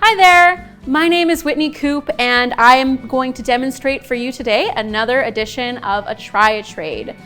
Hi there, my name is Whitney Coop and I am going to demonstrate for you today another edition of a Try a Trade.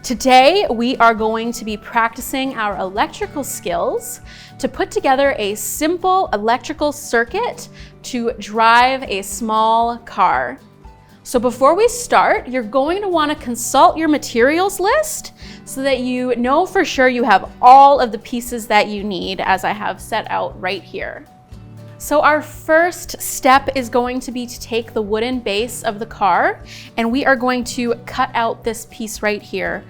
Today we are going to be practicing our electrical skills to put together a simple electrical circuit to drive a small car. So before we start, you're going to want to consult your materials list so that you know for sure you have all of the pieces that you need, as I have set out right here. So our first step is going to be to take the wooden base of the car and we are going to cut out this piece right here.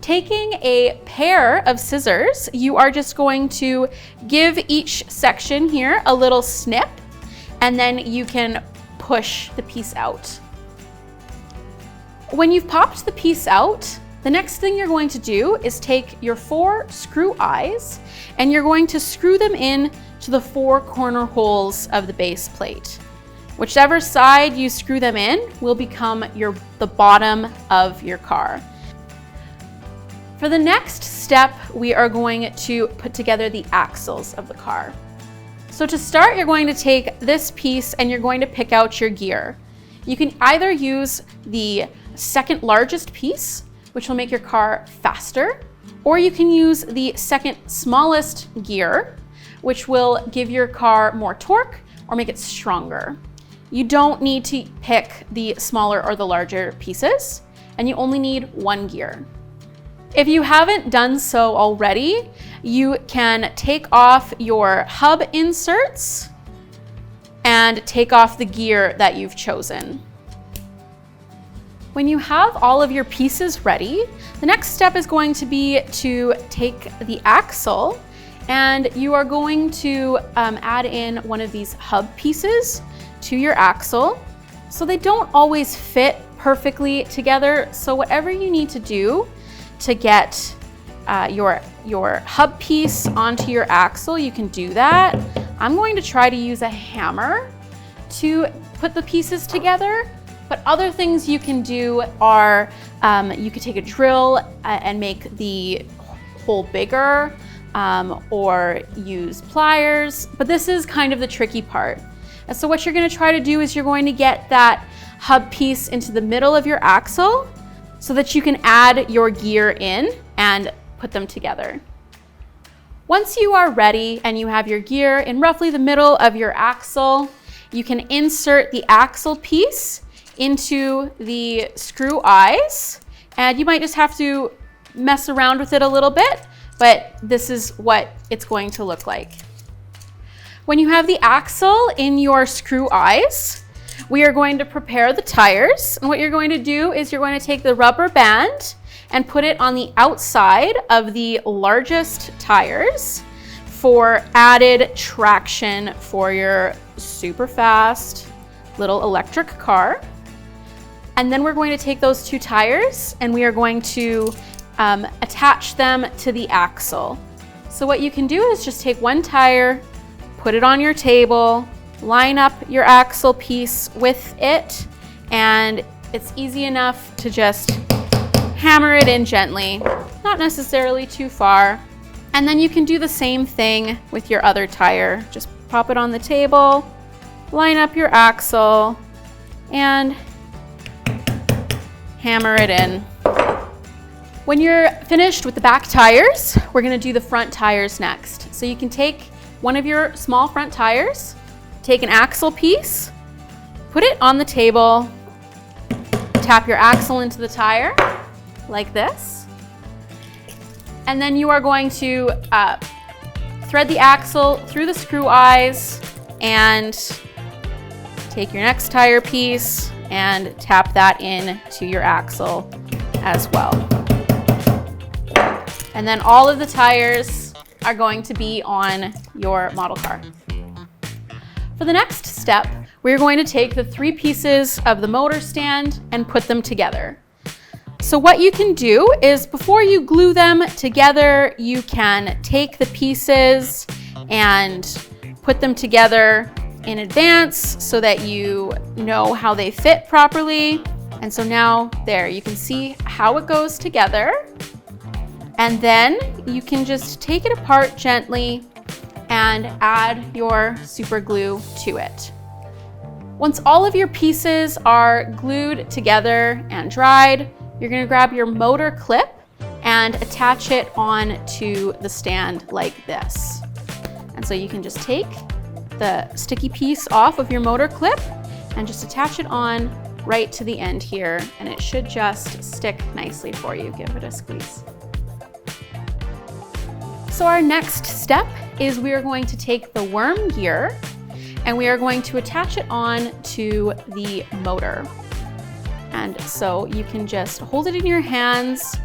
Taking a pair of scissors, you are just going to give each section here a little snip and then you can push the piece out. When you've popped the piece out, the next thing you're going to do is take your 4 screw eyes and you're going to screw them in to the 4 corner holes of the base plate. Whichever side you screw them in will become the bottom of your car. For the next step, we are going to put together the axles of the car. So to start, you're going to take this piece and you're going to pick out your gear. You can either use the second largest piece, which will make your car faster, or you can use the second smallest gear, which will give your car more torque or make it stronger. You don't need to pick the smaller or the larger pieces, and you only need 1 gear. If you haven't done so already, you can take off your hub inserts and take off the gear that you've chosen. When you have all of your pieces ready, the next step is going to be to take the axle and you are going to add in one of these hub pieces to your axle. So they don't always fit perfectly together. So whatever you need to do to get your hub piece onto your axle, you can do that. I'm going to try to use a hammer to put the pieces together. But other things you can do are, you could take a drill and make the hole bigger, or use pliers, but this is kind of the tricky part. And so what you're gonna try to do is you're going to get that hub piece into the middle of your axle so that you can add your gear in and put them together. Once you are ready and you have your gear in roughly the middle of your axle, you can insert the axle piece into the screw eyes, and you might just have to mess around with it a little bit, but this is what it's going to look like. When you have the axle in your screw eyes, we are going to prepare the tires, and what you're going to do is you're going to take the rubber band and put it on the outside of the largest tires for added traction for your super fast little electric car. And then we're going to take those 2 tires and we are going to attach them to the axle. So what you can do is just take 1 tire, put it on your table, line up your axle piece with it, and it's easy enough to just hammer it in gently, not necessarily too far. And then you can do the same thing with your other tire. Just pop it on the table, line up your axle, and hammer it in. When you're finished with the back tires, we're gonna do the front tires next. So you can take one of your small front tires, take an axle piece, put it on the table, tap your axle into the tire like this, and then you are going to thread the axle through the screw eyes and take your next tire piece and tap that in to your axle as well. And then all of the tires are going to be on your model car. For the next step, we're going to take the 3 pieces of the motor stand and put them together. So what you can do is before you glue them together, you can take the pieces and put them together in advance so that you know how they fit properly. And so now there, you can see how it goes together. And then you can just take it apart gently and add your super glue to it. Once all of your pieces are glued together and dried, you're gonna grab your motor clip and attach it on to the stand like this. And so you can just take the sticky piece off of your motor clip and just attach it on right to the end here, and it should just stick nicely for you. Give it a squeeze. So our next step is we are going to take the worm gear and we are going to attach it on to the motor. And so you can just hold it in your hands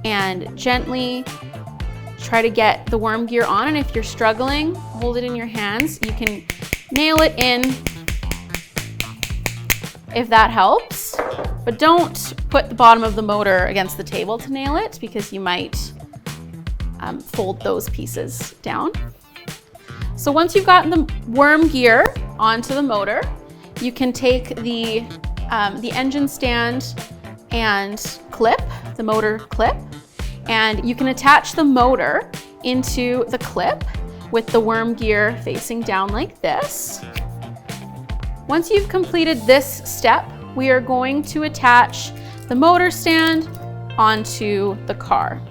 and gently try to get the worm gear on. And if you're struggling, hold it in your hands. You can nail it in if that helps, but don't put the bottom of the motor against the table to nail it because you might fold those pieces down. So once you've gotten the worm gear onto the motor, you can take the engine stand and clip, the motor clip, and you can attach the motor into the clip with the worm gear facing down like this. Once you've completed this step, we are going to attach the motor stand onto the car.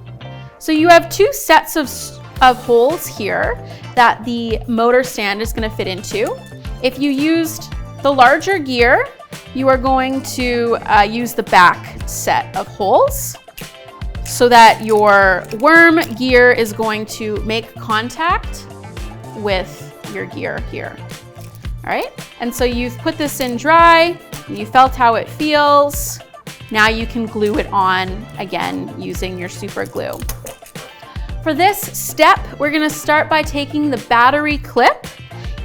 So you have two sets of holes here that the motor stand is going to fit into. If you used the larger gear, you are going to use the back set of holes so that your worm gear is going to make contact with your gear here. All right, and so you've put this in dry, you felt how it feels. Now you can glue it on again using your super glue. For this step, we're gonna start by taking the battery clip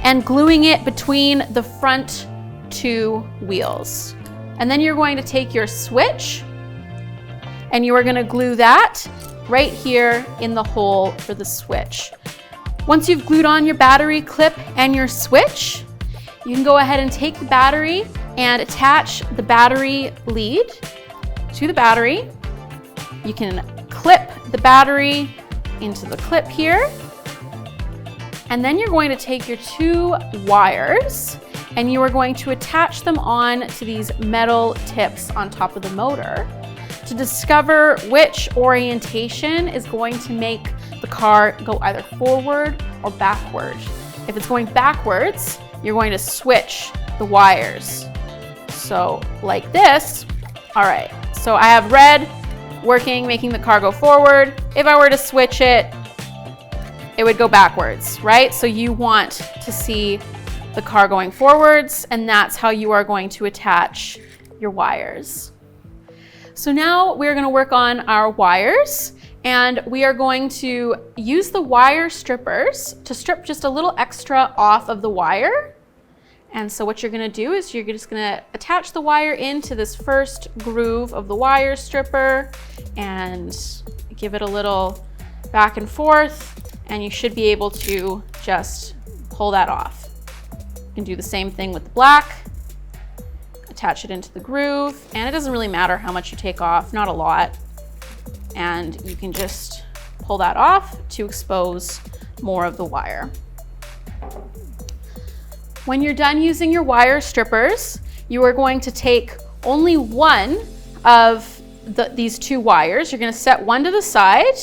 and gluing it between the front two wheels. And then you're going to take your switch and you are gonna glue that right here in the hole for the switch. Once you've glued on your battery clip and your switch, you can go ahead and take the battery and attach the battery lead to the battery. You can clip the battery into the clip here. And then you're going to take your two wires and you are going to attach them on to these metal tips on top of the motor to discover which orientation is going to make the car go either forward or backward. If it's going backwards, you're going to switch the wires. So like this. All right, so I have red working, making the car go forward. If I were to switch it, it would go backwards, right? So you want to see the car going forwards, and that's how you are going to attach your wires. So now we're going to work on our wires, and we are going to use the wire strippers to strip just a little extra off of the wire. And so what you're going to do is you're just going to attach the wire into this first groove of the wire stripper and give it a little back and forth, and you should be able to just pull that off. You can do the same thing with the black. Attach it into the groove, and it doesn't really matter how much you take off, not a lot. And you can just pull that off to expose more of the wire. When you're done using your wire strippers, you are going to take only one of these two wires. You're going to set one to the side,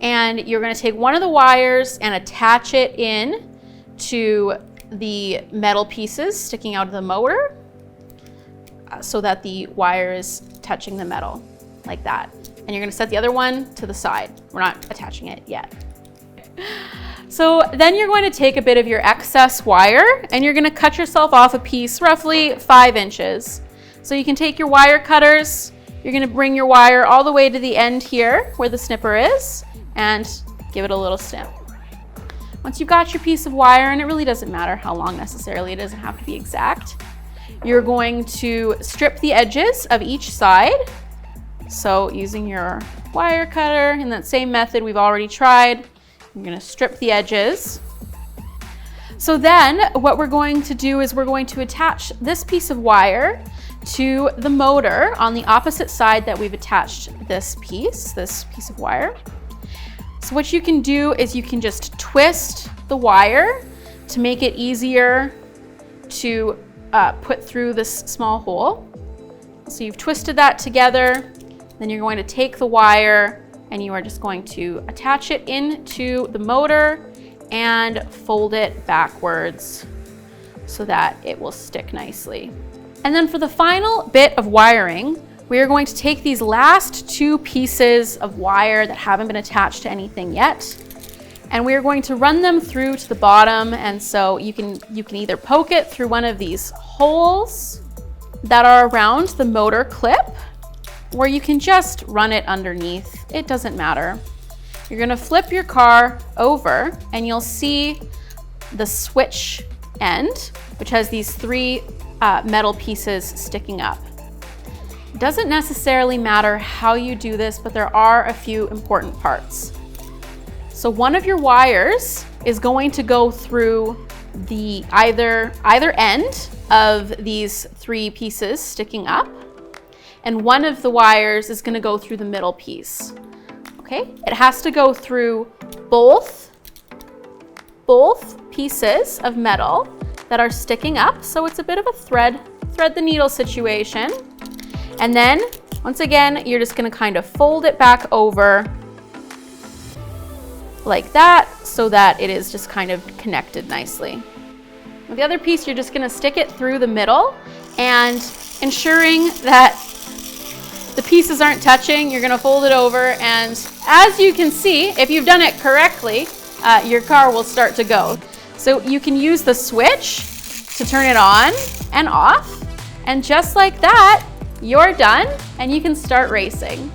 and you're going to take one of the wires and attach it in to the metal pieces sticking out of the motor so that the wire is touching the metal like that. And you're going to set the other one to the side. We're not attaching it yet. So then you're going to take a bit of your excess wire and you're going to cut yourself off a piece roughly 5 inches. So you can take your wire cutters, you're going to bring your wire all the way to the end here where the snipper is and give it a little snip. Once you've got your piece of wire, and it really doesn't matter how long necessarily, it doesn't have to be exact, you're going to strip the edges of each side. So using your wire cutter in that same method we've already tried, you're going to strip the edges. So then what we're going to do is we're going to attach this piece of wire to the motor on the opposite side that we've attached this piece of wire. So what you can do is you can just twist the wire to make it easier to put through this small hole. So you've twisted that together, then you're going to take the wire and you are just going to attach it into the motor and fold it backwards so that it will stick nicely. And then for the final bit of wiring, we are going to take these last two pieces of wire that haven't been attached to anything yet, and we are going to run them through to the bottom. And so you can either poke it through one of these holes that are around the motor clip, or you can just run it underneath. It doesn't matter. You're gonna flip your car over and you'll see the switch end, which has these three metal pieces sticking up. It doesn't necessarily matter how you do this, but there are a few important parts. So one of your wires is going to go through the either end of these three pieces sticking up, and one of the wires is going to go through the middle piece. Okay, it has to go through both pieces of metal that are sticking up, so it's a bit of a thread the needle situation. And then once again, you're just going to kind of fold it back over like that so that it is just kind of connected nicely. With the other piece, you're just going to stick it through the middle, and ensuring that the pieces aren't touching, you're going to fold it over, and as you can see, if you've done it correctly, your car will start to go. So you can use the switch to turn it on and off, and just like that, you're done and you can start racing.